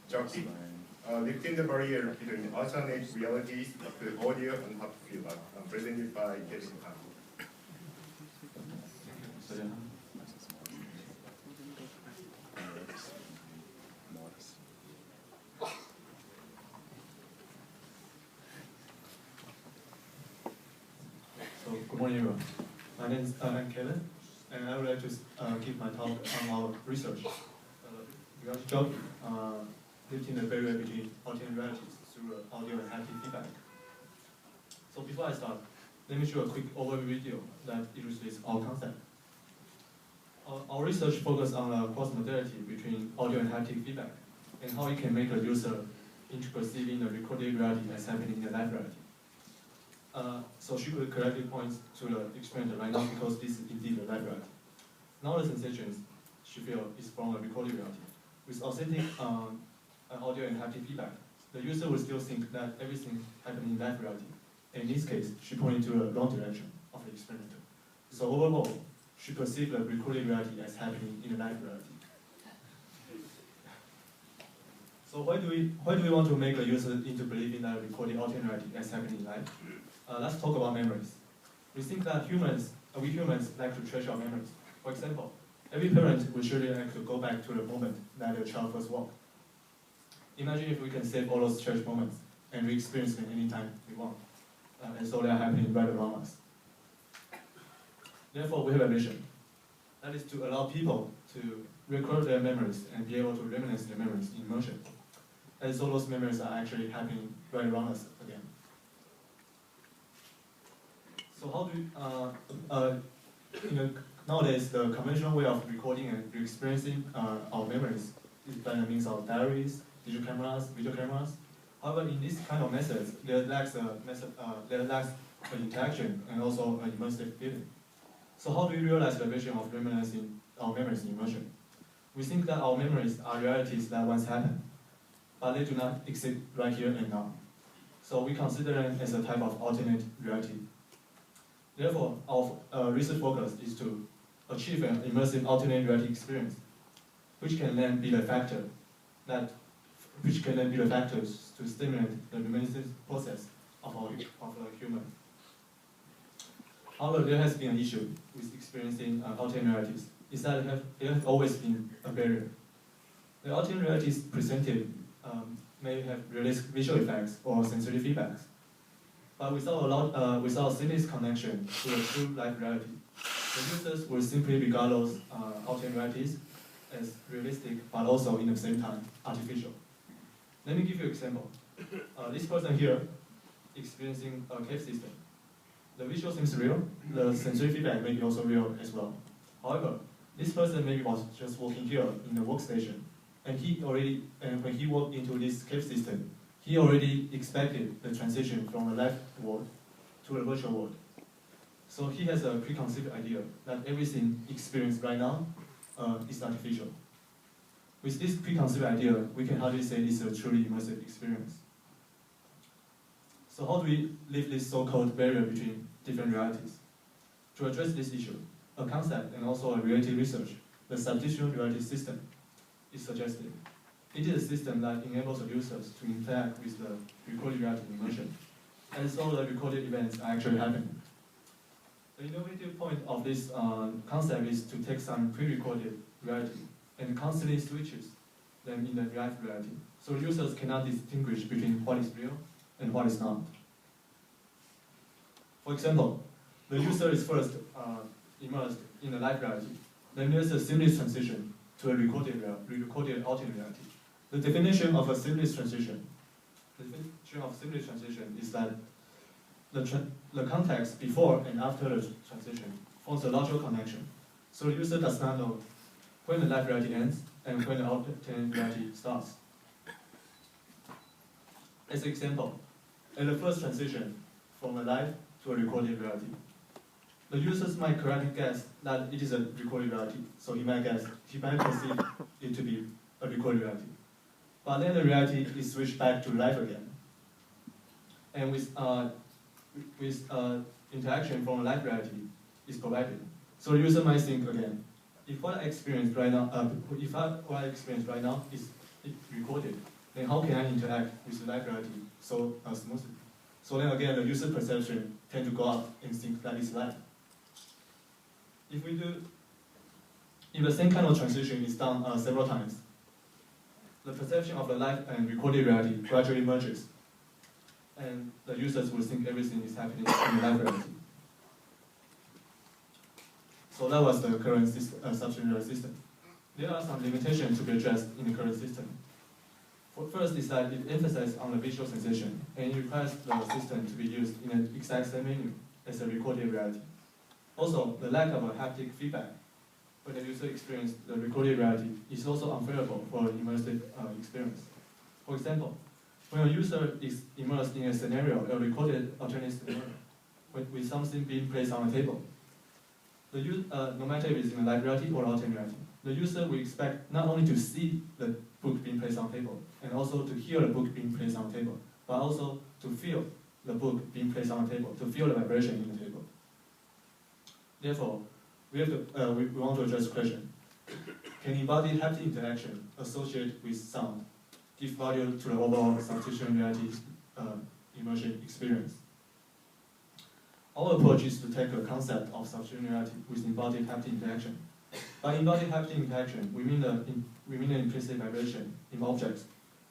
Jockey, lifting the barrier between alternate realities to audio and hard feedback, presented by Kevin Han. So, good morning, everyone. My name is Kevin, and I would like to give my talk on our research regarding Jockey, lifting the barrier between alternate realities through audio and haptic feedback. So before I start, let me show a quick overview video that illustrates our concept. Our research focuses on the cross-modality between audio and haptic feedback, and how it can make a user into perceiving the recorded reality as happening in the live reality. So she could correctly point to the experiment right now because this is indeed a live reality. Now the sensations she feels is from a recorded reality. With authentic audio and haptic feedback, the user will still think that everything happening in live reality. In this case, she pointed to the wrong direction of the experimenter. So overall, she perceived the recorded reality as happening in the live reality. So why do we want to make a user into believing that recorded alternate reality as happening in live? Let's talk about memories. We think that we humans like to treasure our memories. For example, every parent would surely like to go back to the moment that their child first walked. Imagine if we can save all those cherished moments and re-experience them anytime we want. And so they are happening right around us. Therefore, we have a mission. That is to allow people to record their memories and be able to reminisce their memories in motion. And so those memories are actually happening right around us again. So how do we, nowadays, the conventional way of recording and re-experiencing our memories is by the means of diaries, digital cameras, video cameras. However, in this kind of methods, there lacks an interaction and also an immersive feeling. So how do we realize the vision of reminiscing our memories in motion? We think that our memories are realities that once happened, but they do not exist right here and now. So we consider them as a type of alternate reality. Therefore, our research focus is to achieve an immersive alternate reality experience, which can then be the factors to stimulate the reminiscence process of a human. However, there has been an issue with experiencing alternate realities. Is that there have always been a barrier. The alternate realities presented may have realistic visual effects or sensory feedbacks, but without seamless connection to a true life reality, the users will simply regard those alternate realities as realistic, but also in the same time artificial. Let me give you an example. This person here experiencing a cave system. The visual seems real, the sensory feedback may be also real as well. However, this person maybe was just walking here in the workstation, and when he walked into this cave system, he already expected the transition from the live world to the virtual world. So he has a preconceived idea that everything experienced right now is artificial. With this preconceived idea, we can hardly say this is a truly immersive experience. So how do we lift this so-called barrier between different realities? To address this issue, a concept and also a reality research, the substitutional reality system, is suggested. It is a system that enables the users to interact with the recorded reality in motion, and so the recorded events are actually happening. The innovative point of this concept is to take some pre-recorded reality and constantly switches them in the live reality, so users cannot distinguish between what is real and what is not. For example, the user is first immersed in the live reality. Then there's a seamless transition to a recorded alternate reality. The definition of a seamless transition is that the context before and after the transition forms a logical connection. So the user does not know when the live reality ends and when the alternate reality starts. As an example, in the first transition from a live to a recorded reality, the users might correctly guess that it is a recorded reality, so he might perceive it to be a recorded reality. But then the reality is switched back to live again. And with interaction from a live reality is provided. So the user might think again, if what I experienced right now is recorded, then how can I interact with the live reality so smoothly? So then again, the user perception tend to go up and think that it's live. If the same kind of transition is done several times, the perception of the live and recorded reality gradually merges, and the users will think everything is happening in the live reality. So that was the current substitution system. There are some limitations to be addressed in the current system. First is that it emphasizes on the visual sensation, and it requires the system to be used in an exact same menu as the recorded reality. Also, the lack of a haptic feedback when the user experiences the recorded reality is also unfavorable for an immersive experience. For example, when a user is immersed in a scenario, a recorded alternate scenario, with something being placed on a table, no matter if it's in a live reality or alternate reality, the user will expect not only to see the book being placed on the table, and also to hear the book being placed on the table, but also to feel the book being placed on the table, to feel the vibration in the table. Therefore, we want to address the question: can embodied haptic interaction associated with sound give value to the overall substitution reality immersion experience? Our approach is to take a concept of substitution reality with embodied haptic interaction. By embodied haptic interaction, we mean the implicit vibration in objects,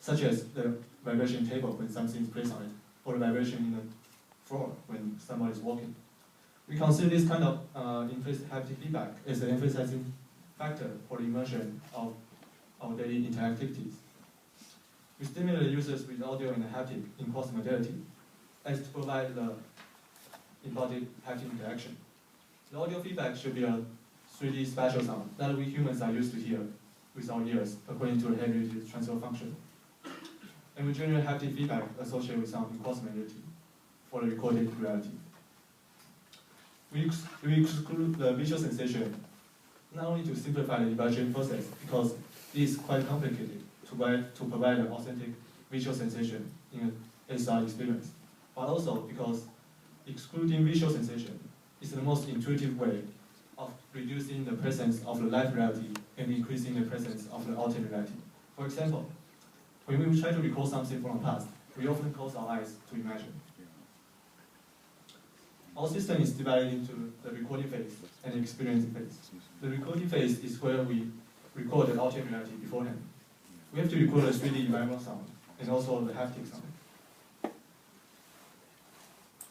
such as the vibration table when something is placed on it, or the vibration in the floor when somebody is walking. We consider this kind of implicit haptic feedback as an emphasizing factor for the immersion of our daily interactivities. We stimulate users with audio and haptic in cross-modality as to provide the embodied haptic interaction. The audio feedback should be a 3D spatial sound that we humans are used to hear with our ears according to the head-related transfer function. And we generate haptic feedback associated with sound in cross-modality for the recorded reality. We exclude the visual sensation not only to simplify the evaluation process, because it is quite complicated to provide an authentic visual sensation in an SR experience, but also because excluding visual sensation is the most intuitive way of reducing the presence of the live reality and increasing the presence of the alternate reality. For example, when we try to recall something from the past, we often close our eyes to imagine. Our system is divided into the recording phase and the experiencing phase. The recording phase is where we record the alternate reality beforehand. We have to record the 3D environmental sound and also the haptic sound,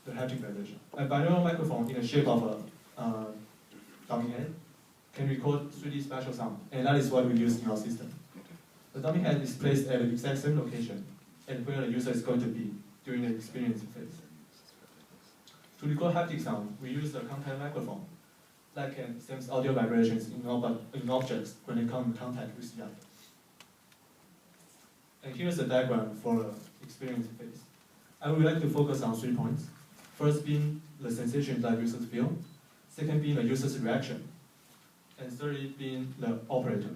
the haptic vibration. A binaural microphone in the shape of a dummy head can record 3D spatial sound, and that is what we use in our system. The dummy head is placed at the exact same location and where the user is going to be during the experiencing phase. To record haptic sound, we use a contact microphone that can sense audio vibrations in objects when they come in contact with the object. And here's a diagram for the experience phase. I would like to focus on 3 points. First being the sensation that users feel, second being the user's reaction, and third being the operator.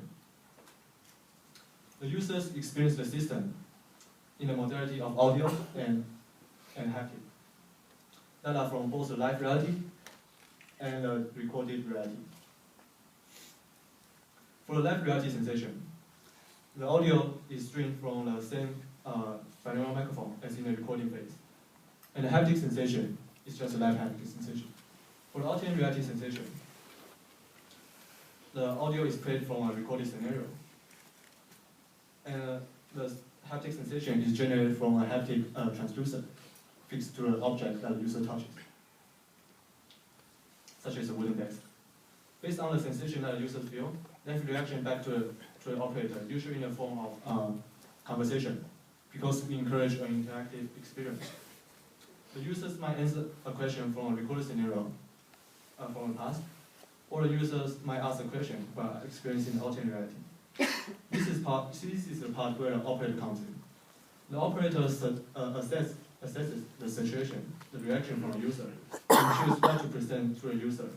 The users experience the system in the modality of audio and haptic that are from both the live reality and the recorded reality. For the live reality sensation, the audio is streamed from the same binaural microphone as in the recording phase. And the haptic sensation is just a live haptic sensation. For the alternate reality sensation, the audio is played from a recorded scenario. And the haptic sensation is generated from a haptic transducer fixed to an object that the user touches, such as a wooden desk. Based on the sensation that the user feels, then reaction back to the operator, usually in the form of conversation, because we encourage an interactive experience. The users might answer a question from a recorded scenario from the past, or the users might ask a question while experiencing alternate reality. This is the part where the operator comes in. The operator assesses the situation, the reaction from the user, and chooses what to present to a user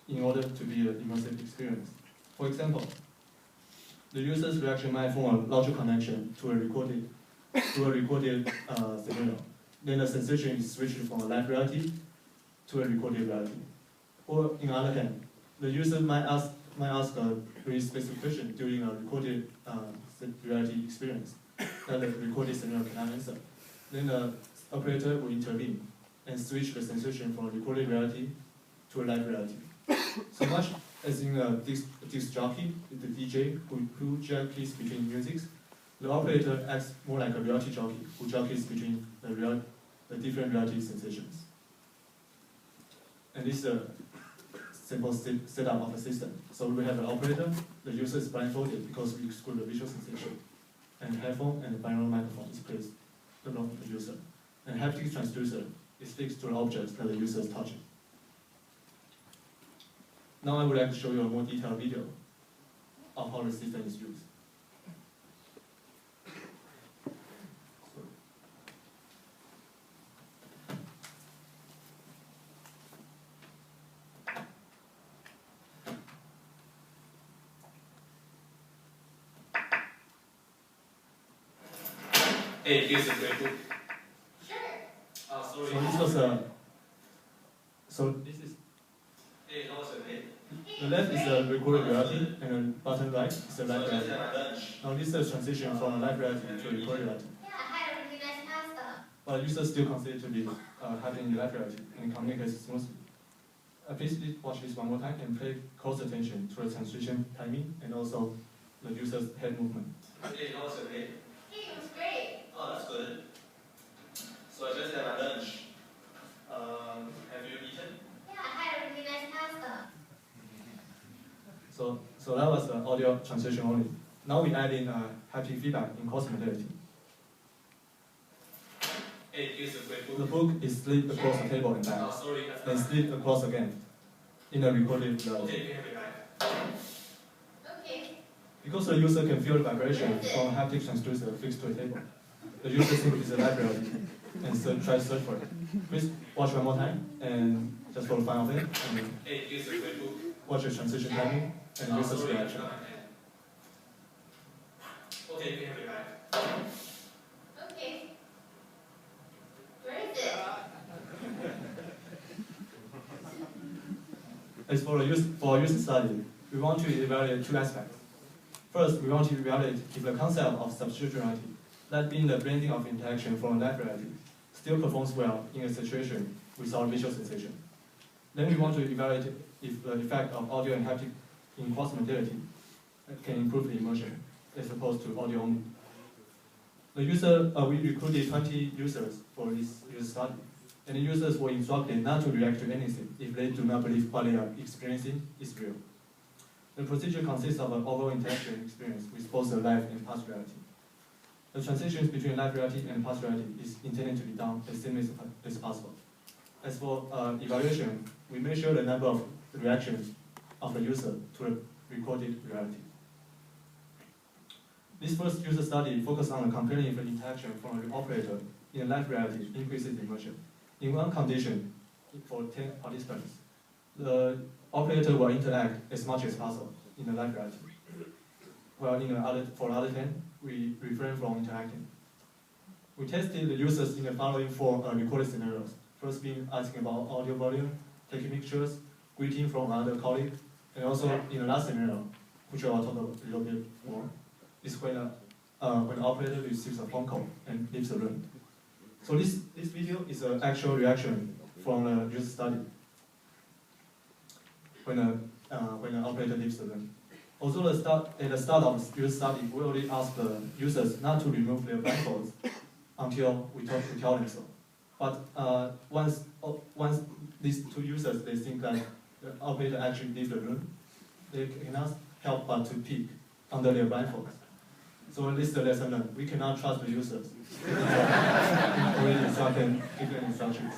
in order to be an immersive experience. For example, the user's reaction might form a logical connection to a recorded scenario. Then the sensation is switched from a live reality to a recorded reality. Or, on the other hand, the user might ask a very specific question during a recorded reality experience that the recorded scenario cannot answer. Then the operator will intervene and switch the sensation from recorded reality to a live reality. So much as in a disc jockey, the DJ who jockeys between musics, the operator acts more like a reality jockey who jockeys between the different reality sensations. And this is a simple setup of the system. So we have an operator, the user is blindfolded because we exclude the visual sensation. And headphone and the binaural microphone is placed along the user. And haptic transducer is fixed to the object that the user is touching. Now I would like to show you a more detailed video of how the system is used. Hey, here's a great book. Sure. Sorry. So this was a. So this is Hey, how was your day? the left is a recorded reality, and the bottom right is a live So I just reality. had my lunch. Now this is a transition from live reality to recorded reality. Yeah, I had a really nice pasta. But users still consider to be having the live reality and communicates smoothly. Please watch this one more time and pay close attention to the transition timing and also the user's head movement. Hey, how was your day? Hey, it was great. Oh, that's good. So I just had my lunch. Have you eaten? Yeah, I had a really nice pasta. So that was the audio translation only. Now we add in haptic feedback in course modality. Hey, here's a great book. The book is slid across the table and back, Sorry. and slid across again in the recorded reality. Okay, you have it back. Okay. Because the user can feel the vibration from a haptic transducer fixed to a table, the user thinks it's a live reality and so try to search for it. Please watch one more time and just for the fun of it, and Hey, here's a great book. watch the transition timing and user's Sorry, reaction. Okay, you have it back. Okay. Where is it? As for our user study, we want to evaluate two aspects. First, we want to evaluate if the concept of substitute reality, that being the blending of interaction from live reality, still performs well in a situation without visual sensation. Then we want to evaluate if the effect of audio and haptic in cross modality can improve the immersion, as opposed to audio only. We recruited 20 users for this user study, and the users were instructed not to react to anything if they do not believe what they are experiencing is real. The procedure consists of an overall interaction experience with both the live and past reality. The transitions between live reality and past reality is intended to be done as seamless as possible. As for evaluation, we measure the number of reactions of the user to the recorded reality. This first user study focused on the comparing the interaction from the operator in live reality increases immersion. In one condition, for 10 participants, the operator will interact as much as possible in the live reality. While for the other 10, we refrain from interacting. We tested the users in the following 4 recorded scenarios. First being asking about audio volume, taking pictures, greeting from another colleague, and also in the last scenario, which I will talk about a little bit more, is when the operator receives a phone call and leaves the room. So this video is an actual reaction from the user study when the operator leaves the room. Although at the start of the user study, we already asked the users not to remove their blindfolds until we tell them so. But once these 2 users they think that the operator actually leaves the room, they cannot help but to peek under their blindfolds. So this is the lesson learned. We cannot trust the users. Already instructed, give them instructions.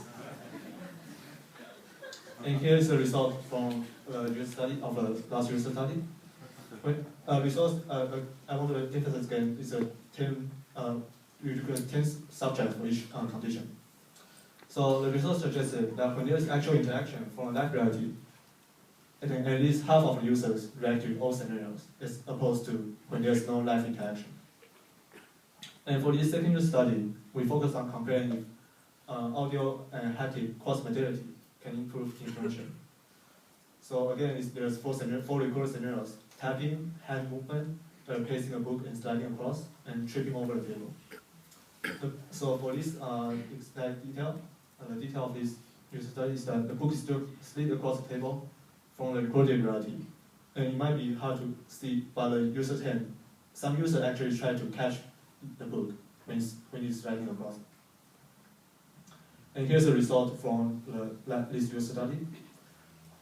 And here is the result from the user study of the last user study. Results I want to emphasize again is a 10 subjects for each condition. So the results suggested that when there is actual interaction from live reality, I think at least half of the users react to all scenarios, as opposed to when there is no live interaction. And for this second study, we focus on comparing if audio and haptic cross modality can improve immersion. So again, there's 4 recorded scenarios: tapping, hand movement, placing a book and sliding across and tripping over the table. So for this detail, the detail of this user study is that the book is still slid across the table from the recorded reality. And it might be hard to see by the user's hand. Some users actually try to catch the book when it's sliding across. And here's the result from this user study.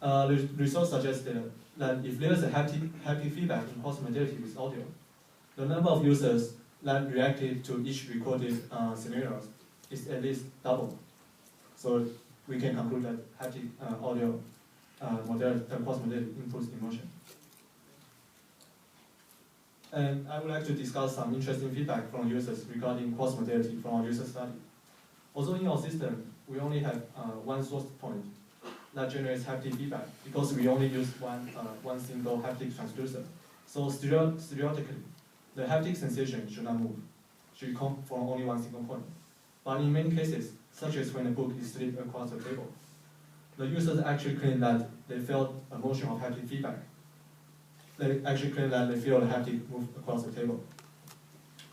The result suggests that if there's a haptic feedback in cross-modality with audio, the number of users that reacted to each recorded scenarios is at least double. So we can conclude that haptic audio cross-modality improves emotion. And I would like to discuss some interesting feedback from users regarding cross-modality from our user study. Although in our system, we only have one source point that generates haptic feedback because we only use one single haptic transducer. So theoretically, the haptic sensation should not move, should come from only one single point. But in many cases, such as when a book is slid across the table, the users actually claim that they felt a motion of haptic feedback. They actually claim that they feel the haptic move across the table.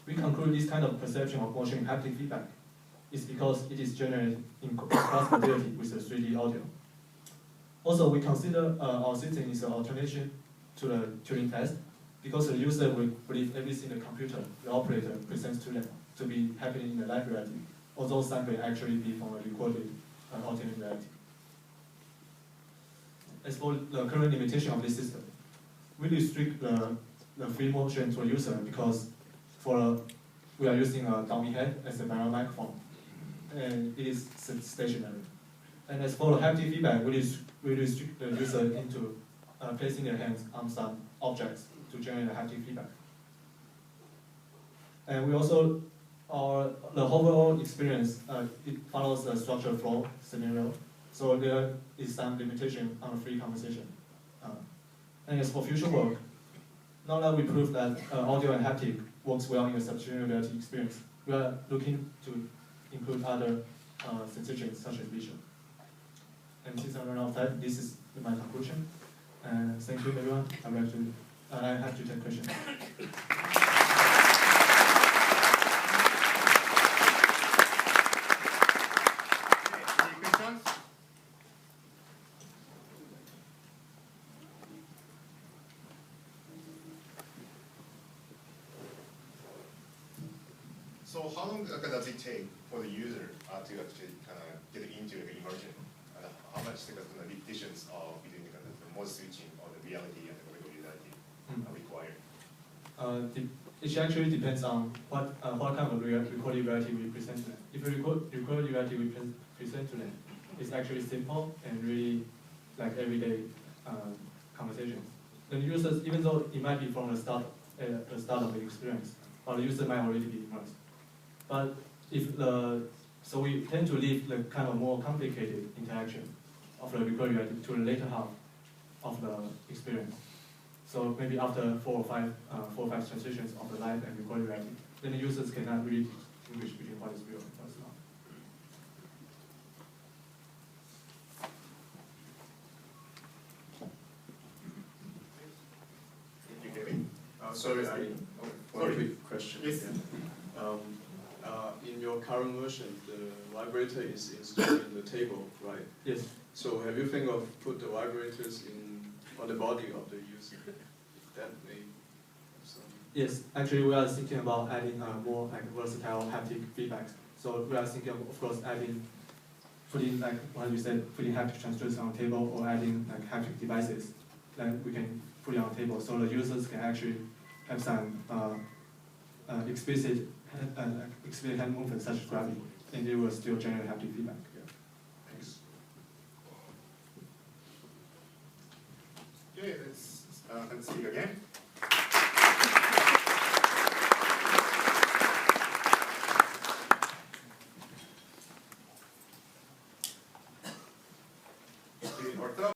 We conclude this kind of perception of motion haptic feedback is because it is generated in cross-modality with the 3D audio. Also, we consider our system is an alternation to the Turing test because the user will believe everything the computer, the operator, presents to them to be happening in the live reality, although some may actually be from a recorded alternate reality. As for the current limitation of this system, we restrict the free motion to a user because we are using a dummy head as a binaural microphone, and it is stationary. And as for the haptic feedback, we restrict the user into placing their hands on some objects to generate the haptic feedback. And we also, the overall experience, it follows the structured flow scenario, so there is some limitation on the free conversation. And as for future work, now that we proved that audio and haptic works well in a substitutional reality experience, we are looking to include other sensations such as visual. And since I'm running out of time, this is my conclusion. And thank you, everyone. I have to take questions. Any questions? So how long does it take for the user to actually kind of get into the immersion? How much the distance between the mode switching or the reality and the virtual reality are required? It actually depends on what kind of recorded reality we present to them. If a recorded reality we present to them is actually simple and really like everyday conversations, then users, even though it might be from the start of the experience, but the user might already be immersed. But so we tend to leave the kind of more complicated interaction of the recorded reality to the later half of the experience. So maybe after four or five transitions of the live and recorded reality, then the users cannot really distinguish between what is real and what is not. You get me? Sorry, one quick question. Yes. In your current version, the vibrator is installed in the table, right? Yes. So have you think of put the vibrators on the body of the user? That may have some. Yes, actually we are thinking about adding more like versatile haptic feedbacks. So we are thinking of course putting like what you said, putting haptic transducers on the table or adding like haptic devices that we can put it on the table so the users can actually have some explicit hand movement such as gravity, and they will still generate haptic feedback. Yeah. Thanks. Okay, let's speak again.